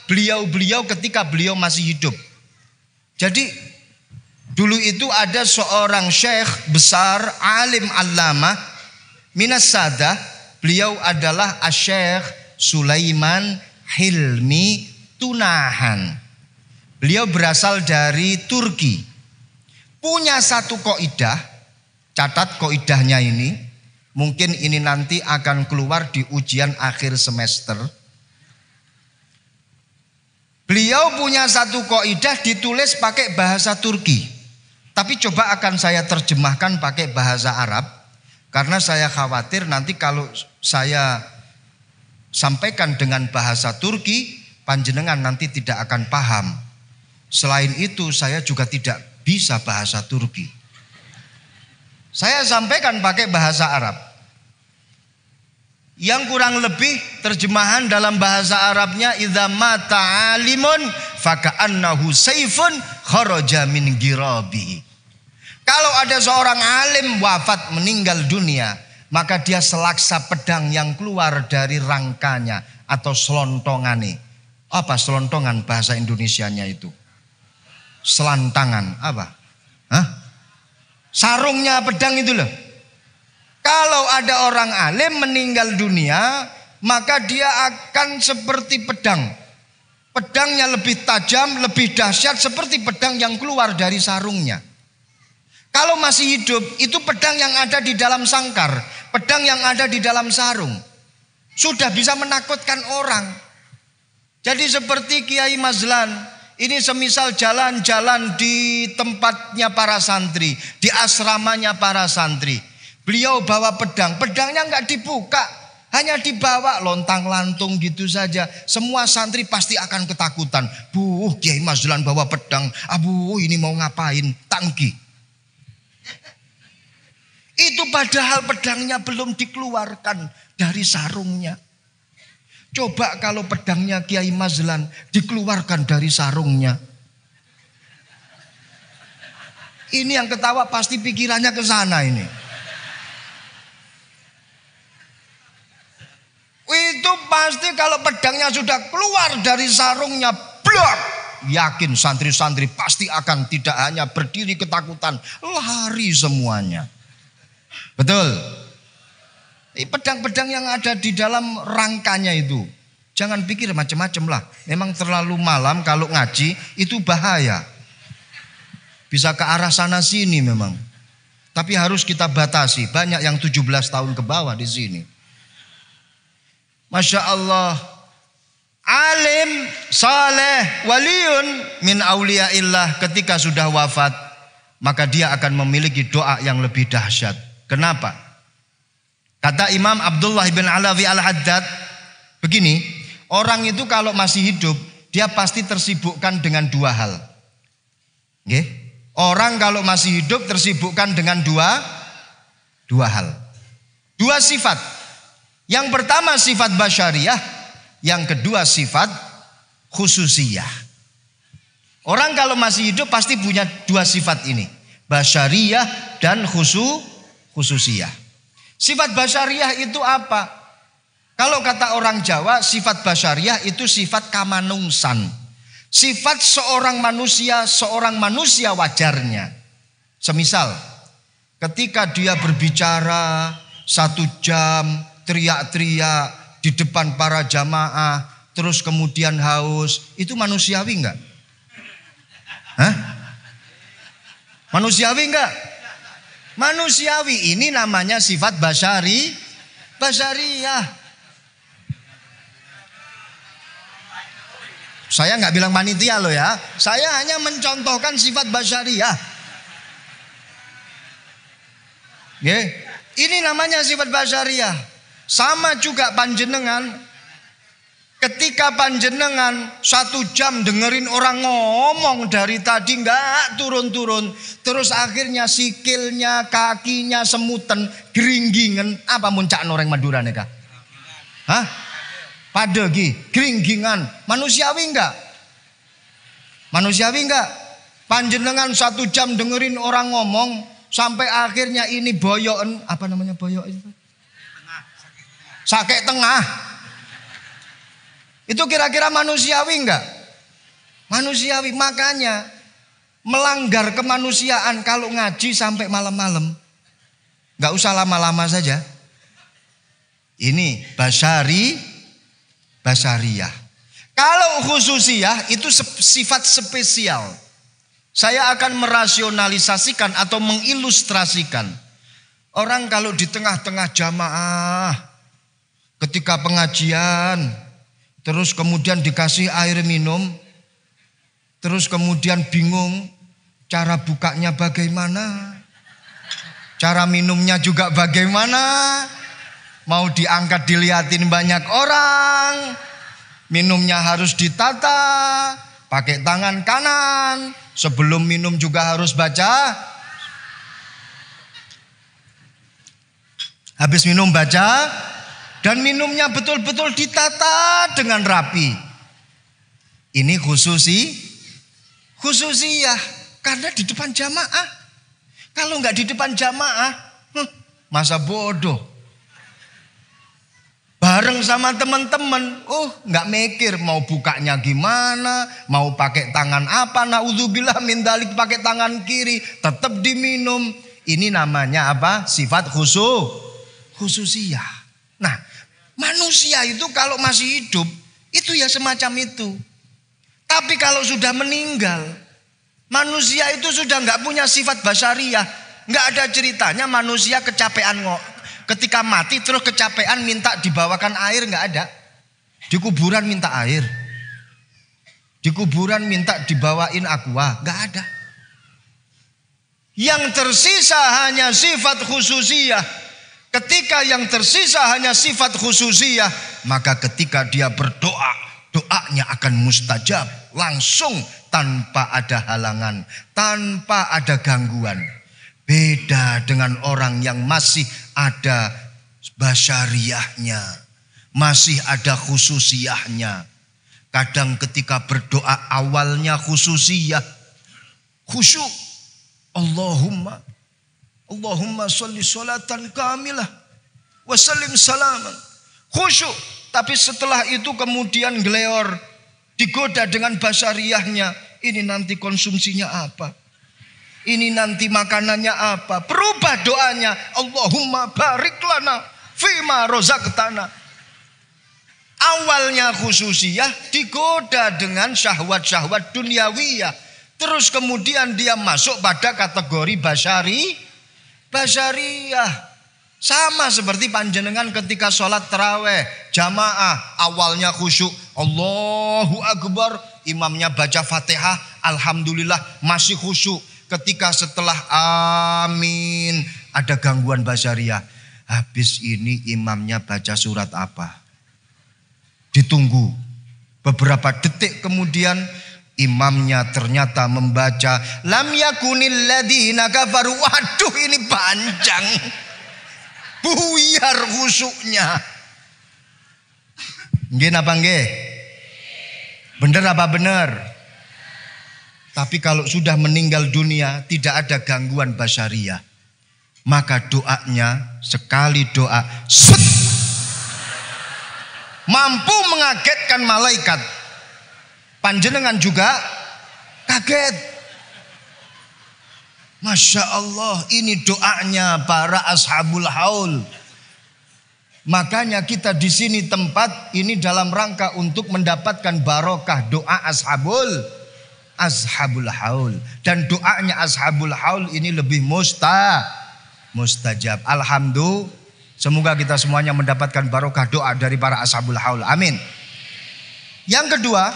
beliau-beliau ketika beliau masih hidup. Jadi dulu itu ada seorang syekh besar, alim allamah minas sadah. Beliau adalah Asy-Syaikh Sulaiman Hilmi Tunahan. Beliau berasal dari Turki. Punya satu kaidah, catat kaidahnya ini. Mungkin ini nanti akan keluar di ujian akhir semester. Beliau punya satu kaidah ditulis pakai bahasa Turki. Tapi coba akan saya terjemahkan pakai bahasa Arab. Karena saya khawatir nanti kalau saya sampaikan dengan bahasa Turki, panjenengan nanti tidak akan paham. Selain itu saya juga tidak bisa bahasa Turki. Saya sampaikan pakai bahasa Arab. Yang kurang lebih terjemahan dalam bahasa Arabnya, idza mata alimun faka'annahu sayfun kharaja min girabi. Kalau ada seorang alim wafat meninggal dunia, maka dia selaksa pedang yang keluar dari rangkanya atau selontongane. Apa selontongan bahasa Indonesianya itu? Selantangan apa? Hah? Sarungnya pedang itu loh. Kalau ada orang alim meninggal dunia, maka dia akan seperti pedang. Pedangnya lebih tajam, lebih dahsyat seperti pedang yang keluar dari sarungnya. Kalau masih hidup, itu pedang yang ada di dalam sangkar, pedang yang ada di dalam sarung. Sudah bisa menakutkan orang. Jadi seperti Kiai Mazlan, ini semisal jalan-jalan di tempatnya para santri, di asramanya para santri. Beliau bawa pedang, pedangnya nggak dibuka, hanya dibawa lontang-lantung gitu saja. Semua santri pasti akan ketakutan. Bu, Kiai Mazlan bawa pedang, abu ini mau ngapain? Tangki. Itu padahal pedangnya belum dikeluarkan dari sarungnya. Coba kalau pedangnya Kiai Mazlan dikeluarkan dari sarungnya. Ini yang ketawa pasti pikirannya ke sana ini. Itu pasti kalau pedangnya sudah keluar dari sarungnya, blok. Yakin santri-santri pasti akan tidak hanya berdiri ketakutan, lari semuanya. Betul. Pedang-pedang yang ada di dalam rangkanya itu, jangan pikir macam-macam lah. Memang terlalu malam kalau ngaji itu bahaya. Bisa ke arah sana sini memang. Tapi harus kita batasi. Banyak yang 17 tahun ke bawah di sini. Masya Allah. Alim, saleh, waliun min auliyaillah ketika sudah wafat, maka dia akan memiliki doa yang lebih dahsyat. Kenapa? Kata Imam Abdullah bin Alawi al-Haddad begini, orang itu kalau masih hidup dia pasti tersibukkan dengan dua hal. Okay? Orang kalau masih hidup tersibukkan dengan dua hal. Dua sifat. Yang pertama sifat basyariyah, yang kedua sifat khususiyah. Orang kalau masih hidup pasti punya dua sifat ini, basyariyah dan khususiyah. Sifat basyariyah itu apa? Kalau kata orang Jawa, sifat basyariyah itu sifat kamanungsan. Sifat seorang manusia wajarnya. Semisal, ketika dia berbicara 1 jam, teriak-teriak di depan para jamaah, terus kemudian haus, itu manusiawi enggak? Hah? Manusiawi enggak? Manusiawi, ini namanya sifat basyariyah. Saya enggak bilang panitia loh ya, saya hanya mencontohkan sifat basyariyah. Ini namanya sifat basyariyah. Sama juga panjenengan, ketika panjenengan 1 jam dengerin orang ngomong dari tadi nggak turun-turun, terus akhirnya sikilnya, kakinya semutan, geringgingen, apa muncak noreng Madura neka? Hah? Padegi, geringgingan, manusiawi enggak? Manusiawi enggak? Panjenengan 1 jam dengerin orang ngomong, sampai akhirnya ini boyoken, apa namanya boyok itu? Sakit tengah. Itu kira-kira manusiawi enggak? Manusiawi. Makanya melanggar kemanusiaan kalau ngaji sampai malam-malam. Enggak usah lama-lama saja. Ini basariyah. Kalau khususiyah itu sifat spesial. Saya akan merasionalisasikan atau mengilustrasikan. Orang kalau di tengah-tengah jamaah, ketika pengajian, terus kemudian dikasih air minum, terus kemudian bingung cara bukanya bagaimana, cara minumnya juga bagaimana, mau diangkat dilihatin banyak orang, minumnya harus ditata, pakai tangan kanan, sebelum minum juga harus baca, habis minum baca, dan minumnya betul-betul ditata dengan rapi. Ini khususiyah karena di depan jamaah. Kalau nggak di depan jamaah, masa bodoh. Bareng sama teman-teman, nggak mikir mau bukanya gimana, mau pakai tangan apa, naudzubillah min dzalik, pakai tangan kiri, tetap diminum. Ini namanya apa? Sifat khususiyah. Nah, manusia itu kalau masih hidup, itu ya semacam itu. Tapi kalau sudah meninggal, manusia itu sudah nggak punya sifat basariyah. Nggak ada ceritanya manusia kecapean ketika mati terus kecapean minta dibawakan air, nggak ada. Di kuburan minta air, di kuburan minta dibawain aqua, nggak ada. Yang tersisa hanya sifat khususiyah. Ketika yang tersisa hanya sifat khususiyah, maka ketika dia berdoa, doanya akan mustajab langsung tanpa ada halangan, tanpa ada gangguan. Beda dengan orang yang masih ada basyariyahnya, masih ada khususiyahnya. Kadang ketika berdoa awalnya khususiyah, khusyuk. Allahumma sholli sholatan kamilah wa sallim salaman. Khusyuk. Tapi setelah itu kemudian geleor, digoda dengan basyariyahnya. Ini nanti konsumsinya apa? Ini nanti makanannya apa? Berubah doanya. Allahumma barik lana fima rozaqtana. Awalnya khususiyah digoda dengan syahwat-syahwat duniawiyah. Terus kemudian dia masuk pada kategori basyariyah. Sama seperti panjenengan ketika sholat taraweh jamaah, awalnya khusyuk, Allahu Akbar, imamnya baca Fatihah, alhamdulillah masih khusyuk. Ketika setelah amin ada gangguan basyariyah. Habis ini imamnya baca surat apa? Ditunggu beberapa detik kemudian imamnya ternyata membaca lam yakunil ladzina kafaru. Waduh, ini panjang. Buyar khusyuknya. Nggih apa nggih? Bener apa bener? Tapi kalau sudah meninggal dunia tidak ada gangguan basyariyah, maka doanya sekali doa set, mampu mengagetkan malaikat. Panjenengan juga kaget. Masya Allah, ini doanya para ashabul haul. Makanya kita di sini tempat ini dalam rangka untuk mendapatkan barokah doa ashabul haul. Dan doanya ashabul haul ini lebih mustajab. Alhamdulillah, semoga kita semuanya mendapatkan barokah doa dari para ashabul haul. Amin. Yang kedua,